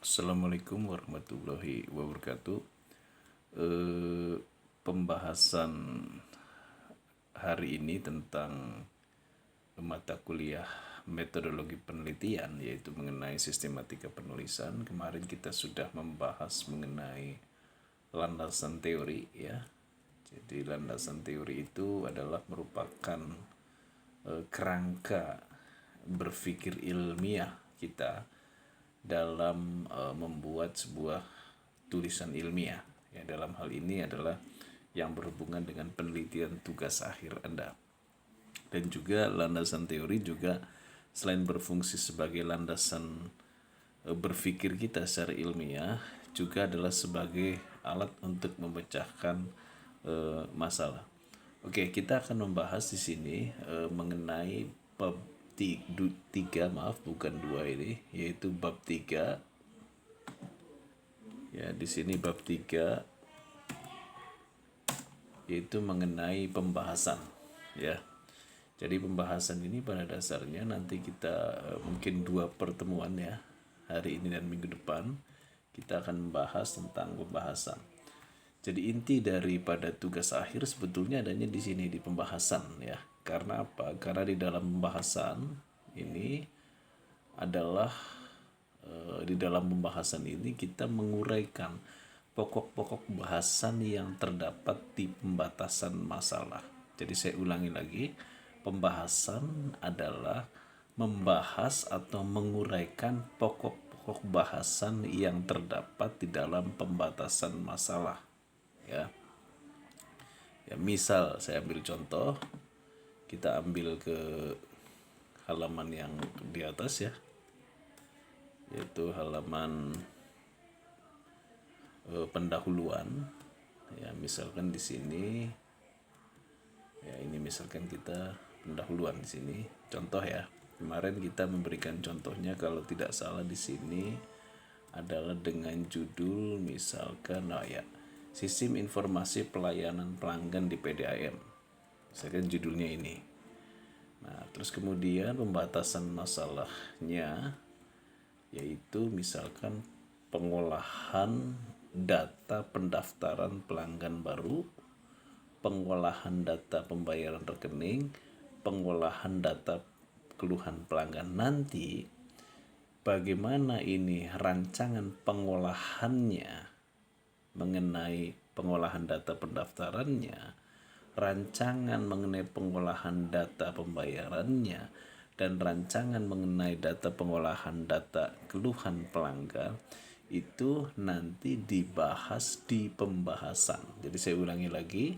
Assalamualaikum warahmatullahi wabarakatuh. Pembahasan hari ini tentang mata kuliah metodologi penelitian, yaitu mengenai sistematika penulisan. Kemarin kita sudah membahas mengenai landasan teori, ya. Jadi landasan teori itu adalah merupakan kerangka berpikir ilmiah kita dalam membuat sebuah tulisan ilmiah. Ya, dalam hal ini adalah yang berhubungan dengan penelitian tugas akhir Anda. Dan juga landasan teori juga selain berfungsi sebagai landasan berpikir kita secara ilmiah, juga adalah sebagai alat untuk memecahkan masalah. Oke, kita akan membahas di sini mengenai bab 3, maaf bukan 2 ini, yaitu bab 3. Ya, di sini bab 3 yaitu mengenai pembahasan, ya. Jadi pembahasan ini pada dasarnya nanti kita mungkin 2 pertemuan, ya. Hari ini dan minggu depan kita akan membahas tentang pembahasan. Jadi inti daripada tugas akhir sebetulnya adanya di sini di pembahasan, ya. Karena apa? Karena di dalam pembahasan ini adalah di dalam pembahasan ini kita menguraikan pokok-pokok bahasan yang terdapat di pembatasan masalah. Jadi saya ulangi lagi, pembahasan adalah membahas atau menguraikan pokok-pokok bahasan yang terdapat di dalam pembatasan masalah, ya. Ya, misal saya ambil contoh, kita ambil ke halaman yang di atas, ya, yaitu halaman pendahuluan. Ya, misalkan di sini, ya, ini misalkan kita pendahuluan di sini. Contoh, ya. Kemarin kita memberikan contohnya kalau tidak salah di sini adalah dengan judul misalkan Sistem Informasi Pelayanan Pelanggan di PDAM. Misalkan judulnya ini. Nah, terus kemudian pembatasan masalahnya yaitu misalkan pengolahan data pendaftaran pelanggan baru, pengolahan data pembayaran rekening, pengolahan data keluhan pelanggan. Nanti bagaimana ini rancangan pengolahannya mengenai pengolahan data pendaftarannya, rancangan mengenai pengolahan data pembayarannya, dan rancangan mengenai data pengolahan data keluhan pelanggan itu nanti dibahas di pembahasan. Jadi saya ulangi lagi,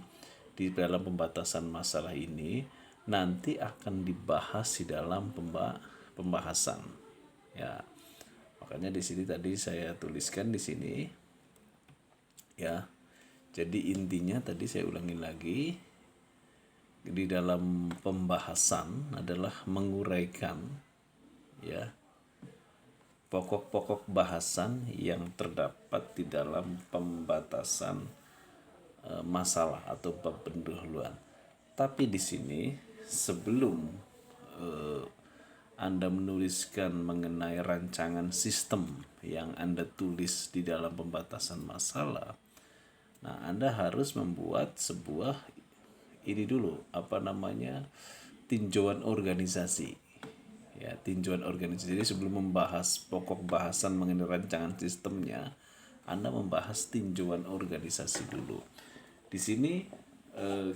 di dalam pembatasan masalah ini nanti akan dibahas di dalam pembahasan, ya. Makanya di sini tadi saya tuliskan di sini, ya. Jadi intinya tadi saya ulangi lagi, di dalam pembahasan adalah menguraikan, ya, pokok-pokok bahasan yang terdapat di dalam pembatasan masalah atau bab pendahuluan. Tapi di sini sebelum Anda menuliskan mengenai rancangan sistem yang Anda tulis di dalam pembatasan masalah, nah, Anda harus membuat sebuah ini dulu, tinjauan organisasi. Ya, tinjauan organisasi. Jadi sebelum membahas pokok bahasan mengenai rancangan sistemnya, Anda membahas tinjauan organisasi dulu. Di sini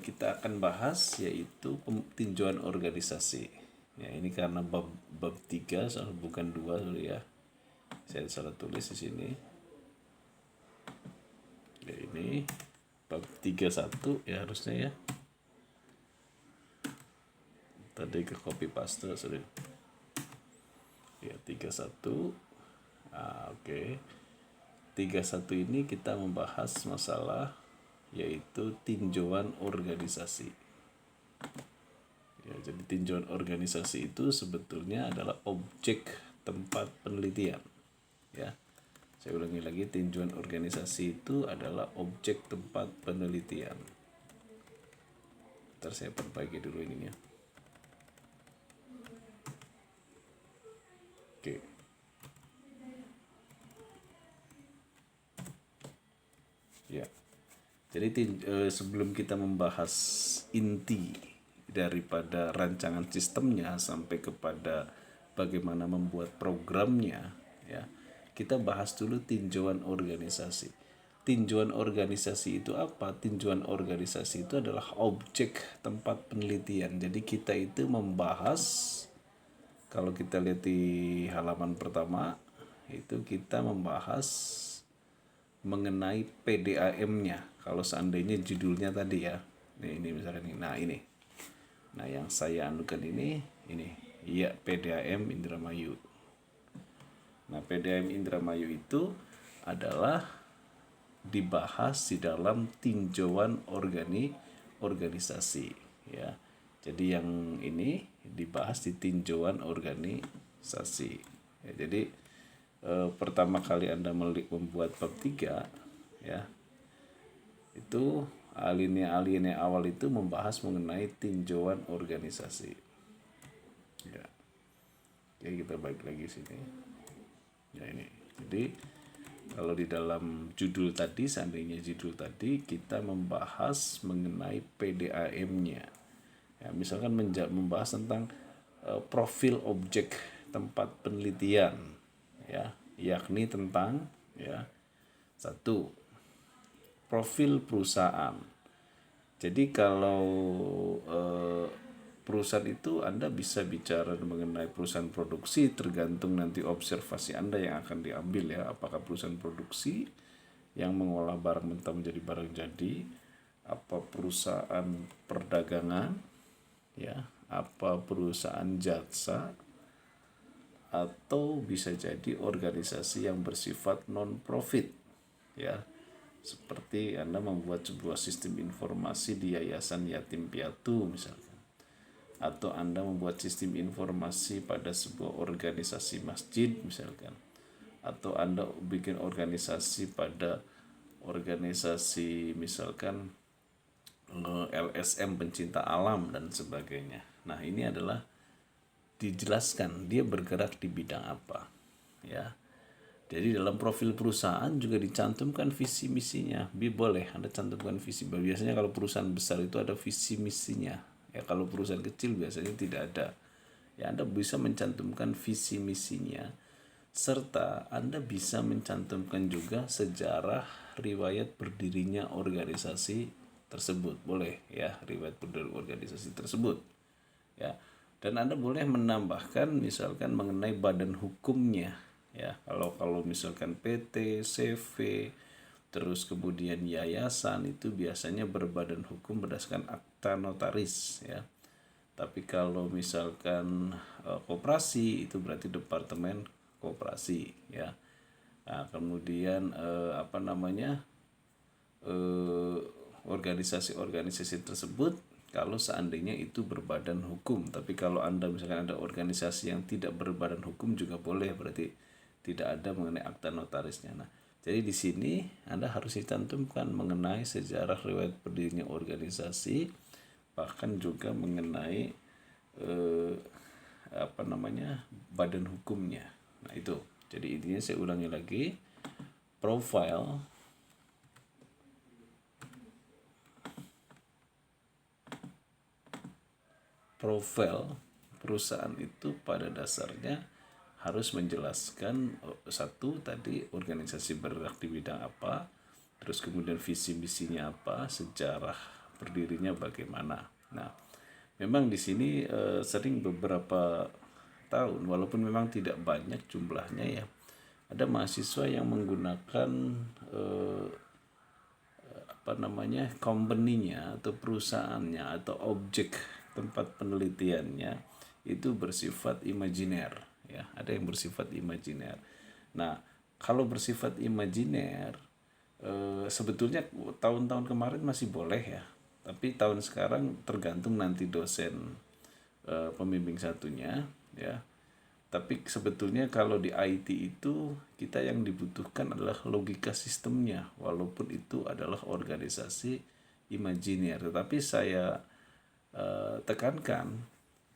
kita akan bahas yaitu tinjauan organisasi. Ya, ini karena bab 3 bukan 2, sorry, ya. Saya salah tulis di sini. Ya, ini bab 31, ya, harusnya, ya. Tadi ke copy paste, sorry. Ya, 31. Oke. 31 ini kita membahas masalah yaitu tinjauan organisasi. Ya, jadi tinjauan organisasi itu sebetulnya adalah objek tempat penelitian, ya. Saya ulangi lagi, tinjauan organisasi itu adalah objek tempat penelitian. Ntar saya perbaiki dulu ininya. Oke. Jadi sebelum kita membahas inti daripada rancangan sistemnya sampai kepada bagaimana membuat programnya, ya, kita bahas dulu tinjauan organisasi. Tinjauan organisasi itu apa? Tinjauan organisasi itu adalah objek tempat penelitian. Jadi kita itu membahas, kalau kita lihat di halaman pertama, itu kita membahas mengenai PDAM-nya. Kalau seandainya judulnya tadi ya, ini misalnya nih, nah yang saya anukan ini, iya PDAM Indramayu. Nah PDAM Indramayu itu adalah dibahas di dalam tinjauan organisasi, ya. Jadi yang ini dibahas di tinjauan organisasi. Ya, jadi pertama kali Anda membuat bab 3, ya, itu alinea awal itu membahas mengenai tinjauan organisasi. Ya. Oke, kita balik lagi sini. Ya ini. Jadi kalau di dalam judul tadi, seandainya judul tadi kita membahas mengenai PDAM-nya. Ya, misalkan membahas tentang profil objek tempat penelitian, ya, yakni tentang, ya, 1, profil perusahaan. Jadi kalau perusahaan itu Anda bisa bicara mengenai perusahaan produksi, tergantung nanti observasi Anda yang akan diambil, ya, apakah perusahaan produksi yang mengolah barang mentah menjadi barang jadi, apa perusahaan perdagangan, ya, apa perusahaan jasa, atau bisa jadi organisasi yang bersifat non-profit, ya, seperti Anda membuat sebuah sistem informasi di Yayasan Yatim Piatu misalkan, atau Anda membuat sistem informasi pada sebuah organisasi masjid misalkan, atau Anda bikin organisasi pada organisasi misalkan LSM pencinta alam dan sebagainya. Nah ini adalah dijelaskan dia bergerak di bidang apa, ya. Jadi dalam profil perusahaan juga dicantumkan visi misinya. Boleh Anda cantumkan visi. Biasanya kalau perusahaan besar itu ada visi misinya. Ya kalau perusahaan kecil biasanya tidak ada. Ya Anda bisa mencantumkan visi misinya, serta Anda bisa mencantumkan juga sejarah riwayat berdirinya organisasi tersebut. Boleh, ya, riwayat berdiri organisasi tersebut. Ya. Dan Anda boleh menambahkan misalkan mengenai badan hukumnya, ya. Kalau misalkan PT, CV, terus kemudian yayasan itu biasanya berbadan hukum berdasarkan akta notaris, ya. Tapi kalau misalkan koperasi itu berarti departemen koperasi, ya. Nah, kemudian organisasi-organisasi tersebut kalau seandainya itu berbadan hukum. Tapi kalau Anda misalkan ada organisasi yang tidak berbadan hukum juga boleh, berarti tidak ada mengenai akta notarisnya. Nah, jadi di sini Anda harus dicantumkan mengenai sejarah riwayat berdirinya organisasi, bahkan juga mengenai badan hukumnya. Nah, itu. Jadi intinya saya ulangi lagi, profile perusahaan itu pada dasarnya harus menjelaskan, 1 tadi organisasi bergerak di bidang apa, terus kemudian visi misinya apa, sejarah berdirinya bagaimana. Nah, memang di sini sering beberapa tahun, walaupun memang tidak banyak jumlahnya, ya, ada mahasiswa yang menggunakan company-nya atau perusahaannya atau objek tempat penelitiannya itu bersifat imajiner, ya. Ada yang bersifat imajiner. Nah, kalau bersifat imajiner sebetulnya tahun-tahun kemarin masih boleh, ya. Tapi tahun sekarang tergantung nanti dosen pembimbing satunya, ya. Tapi sebetulnya kalau di IT itu kita yang dibutuhkan adalah logika sistemnya, walaupun itu adalah organisasi imajiner. Tetapi saya tekankan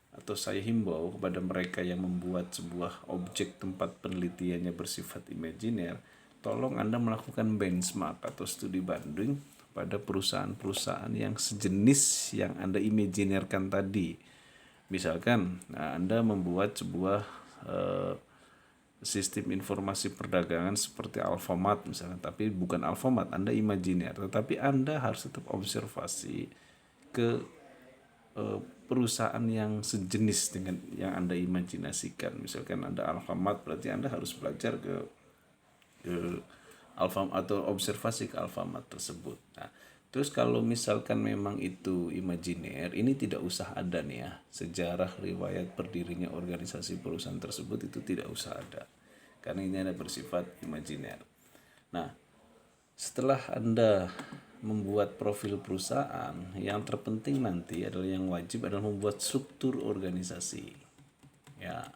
atau saya himbau kepada mereka yang membuat sebuah objek tempat penelitiannya bersifat imajiner, tolong Anda melakukan benchmark atau studi banding kepada perusahaan-perusahaan yang sejenis yang Anda imajinerkan tadi. Misalkan Anda membuat sebuah sistem informasi perdagangan seperti Alfamart misalnya, tapi bukan Alfamart, Anda imajiner, tetapi Anda harus tetap observasi ke perusahaan yang sejenis dengan yang Anda imajinasikan. Misalkan Anda Alfamart, berarti Anda harus belajar ke Alfamart atau observasi ke Alfamart tersebut. Nah, terus kalau misalkan memang itu imajiner, ini tidak usah ada nih ya, sejarah riwayat berdirinya organisasi perusahaan tersebut itu tidak usah ada, karena ini ada bersifat imajiner. Nah, setelah Anda membuat profil perusahaan, yang terpenting nanti adalah yang wajib adalah membuat struktur organisasi. Ya,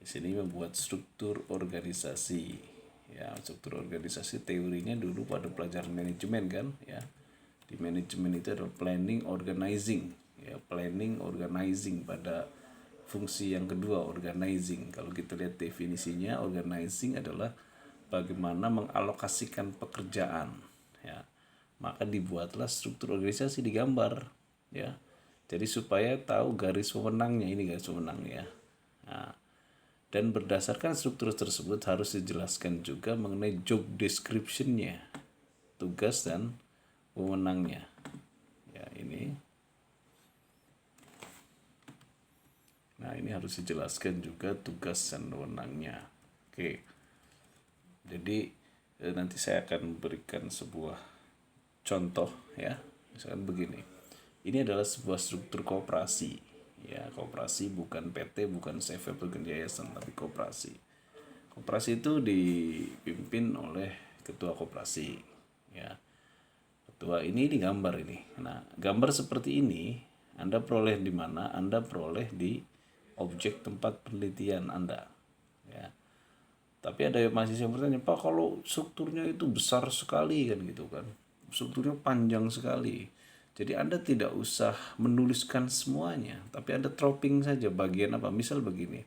di sini membuat struktur organisasi. Ya, struktur organisasi teorinya dulu pada pelajaran manajemen kan, ya. Di manajemen itu adalah planning, organizing. Ya, planning, organizing pada fungsi yang kedua, organizing. Kalau kita lihat definisinya, organizing adalah bagaimana mengalokasikan pekerjaan, ya. Maka dibuatlah struktur organisasi, digambar, ya. Jadi supaya tahu garis pemenangnya, ini garis pemenangnya. Nah, dan berdasarkan struktur tersebut harus dijelaskan juga mengenai job description-nya, tugas dan wewenangnya. Ya, ini. Nah, ini harus dijelaskan juga tugas dan wewenangnya. Oke. Jadi nanti saya akan berikan sebuah contoh ya. Misalkan begini. Ini adalah sebuah struktur koperasi. Ya, koperasi bukan PT, bukan CV, bukan yayasan, tapi koperasi. Koperasi itu dipimpin oleh ketua koperasi. Ya. Ketua ini digambar ini. Nah, gambar seperti ini Anda peroleh di mana? Anda peroleh di objek tempat penelitian Anda. Ya. Tapi ada mahasiswa yang bertanya, Pak, kalau strukturnya itu besar sekali kan gitu kan, strukturnya panjang sekali. Jadi Anda tidak usah menuliskan semuanya, tapi Anda dropping saja bagian apa. Misal begini,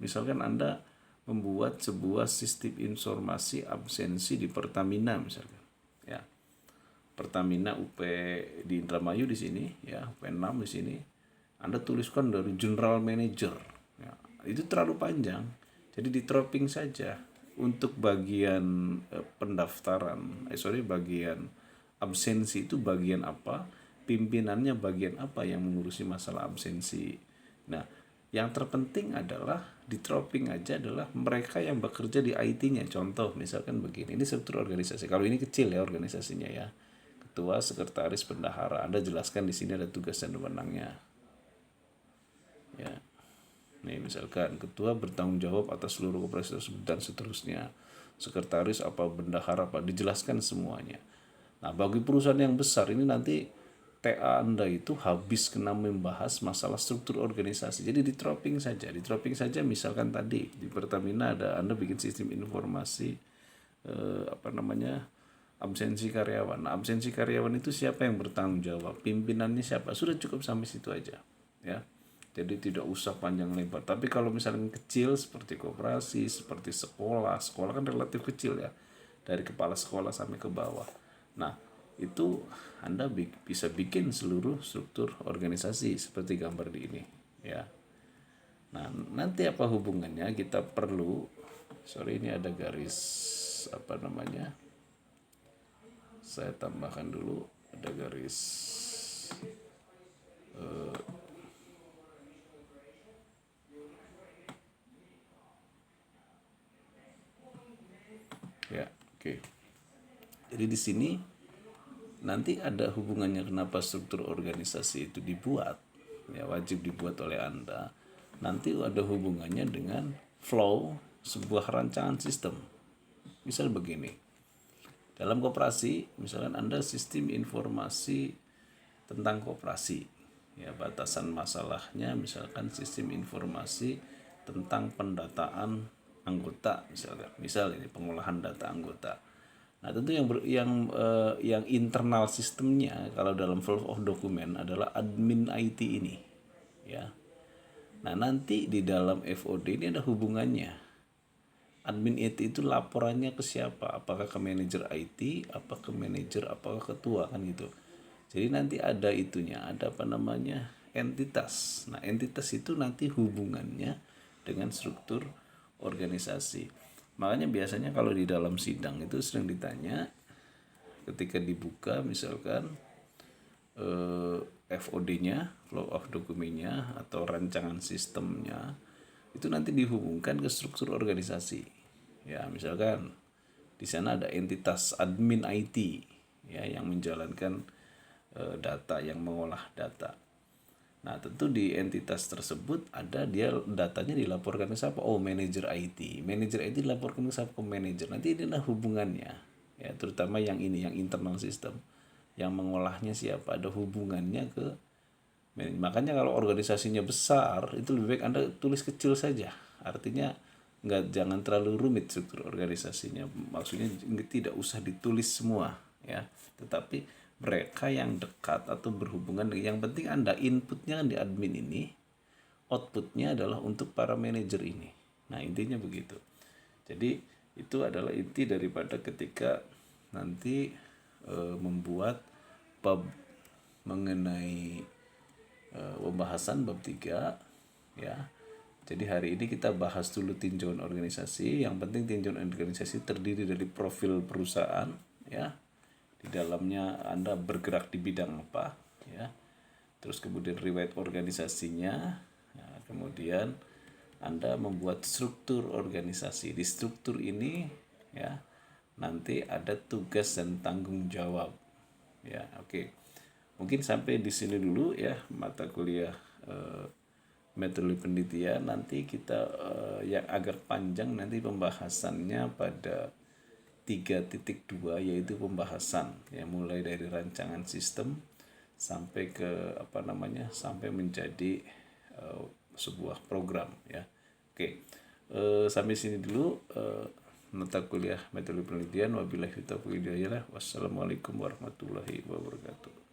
misalkan Anda membuat sebuah sistem informasi absensi di Pertamina misalkan, ya. Pertamina UP di Indramayu di sini, ya, UP6 di sini. Anda tuliskan dari General Manager, ya, itu terlalu panjang. Jadi di dropping saja untuk bagian pendaftaran, bagian absensi itu bagian apa, pimpinannya bagian apa yang mengurusi masalah absensi. Nah, yang terpenting adalah di dropping aja adalah mereka yang bekerja di IT-nya. Contoh misalkan begini, ini struktur organisasi. Kalau ini kecil ya organisasinya ya. Ketua, sekretaris, bendahara. Anda jelaskan di sini ada tugas dan wewenangnya. Ya. Nih, misalkan ketua bertanggung jawab atas seluruh operasi tersebut dan seterusnya. Sekretaris apa, bendahara apa, dijelaskan semuanya. Nah, bagi perusahaan yang besar ini nanti TA Anda itu habis kena membahas masalah struktur organisasi. Jadi di dropping saja. Misalkan tadi di Pertamina ada Anda bikin sistem informasi absensi karyawan. Nah, absensi karyawan itu siapa yang bertanggung jawab? Pimpinannya siapa? Sudah cukup sampai situ aja, ya. Jadi tidak usah panjang lebar. Tapi kalau misalnya kecil seperti koperasi, seperti sekolah kan relatif kecil ya. Dari kepala sekolah sampai ke bawah. Nah, itu Anda bisa bikin seluruh struktur organisasi seperti gambar di ini, ya. Nah, nanti apa hubungannya? Kita perlu, ini ada garis saya tambahkan dulu, ada garis ya, oke. Jadi di sini nanti ada hubungannya kenapa struktur organisasi itu dibuat, ya, wajib dibuat oleh Anda. Nanti ada hubungannya dengan flow sebuah rancangan sistem. Misal begini, dalam koperasi misalkan Anda sistem informasi tentang koperasi, ya, batasan masalahnya misalkan sistem informasi tentang pendataan anggota misal ini pengolahan data anggota. Nah, tentu yang internal sistemnya kalau dalam flow of document adalah admin IT ini, ya. Nah, nanti di dalam FOD ini ada hubungannya Admin IT itu laporannya ke siapa? Apakah ke manajer IT, apa ke manajer, apakah ketua, kan gitu. Jadi nanti ada itunya, ada apa namanya, entitas. Nah, entitas itu nanti hubungannya dengan struktur organisasi. Makanya biasanya kalau di dalam sidang itu sering ditanya ketika dibuka misalkan FOD-nya, flow of document-nya atau rancangan sistemnya itu nanti dihubungkan ke struktur organisasi. Ya, misalkan di sana ada entitas admin IT ya yang menjalankan data, yang mengolah data. Nah, tentu di entitas tersebut ada dia datanya dilaporkan ke siapa? Oh, manajer IT. Manajer IT dilaporkan ke siapa? Ke manajer. Nanti inilah hubungannya. Ya, terutama yang ini, yang internal system. Yang mengolahnya siapa? Ada hubungannya ke manajer. Makanya kalau organisasinya besar, itu lebih baik Anda tulis kecil saja. Artinya jangan terlalu rumit struktur organisasinya. Maksudnya tidak usah ditulis semua, ya. Tetapi mereka yang dekat atau berhubungan, yang penting Anda inputnya kan di admin ini, outputnya adalah untuk para manajer ini. Nah, intinya begitu. Jadi itu adalah inti daripada ketika nanti membuat bab mengenai pembahasan bab 3 ya. Jadi hari ini kita bahas dulu tinjauan organisasi. Yang penting tinjauan organisasi terdiri dari profil perusahaan ya. Di dalamnya Anda bergerak di bidang apa ya. Terus kemudian riwayat organisasinya. Nah, kemudian Anda membuat struktur organisasi. Di struktur ini ya nanti ada tugas dan tanggung jawab. Ya, oke. Mungkin sampai di sini dulu ya mata kuliah metode penelitian. Nanti kita yang agak panjang nanti pembahasannya pada 3.2 yaitu pembahasan ya, mulai dari rancangan sistem sampai ke apa namanya, sampai menjadi sebuah program ya. Oke. Sampai sini dulu mata kuliah metode penelitian. Wabillahi taufiq hidayah. Wassalamualaikum warahmatullahi wabarakatuh.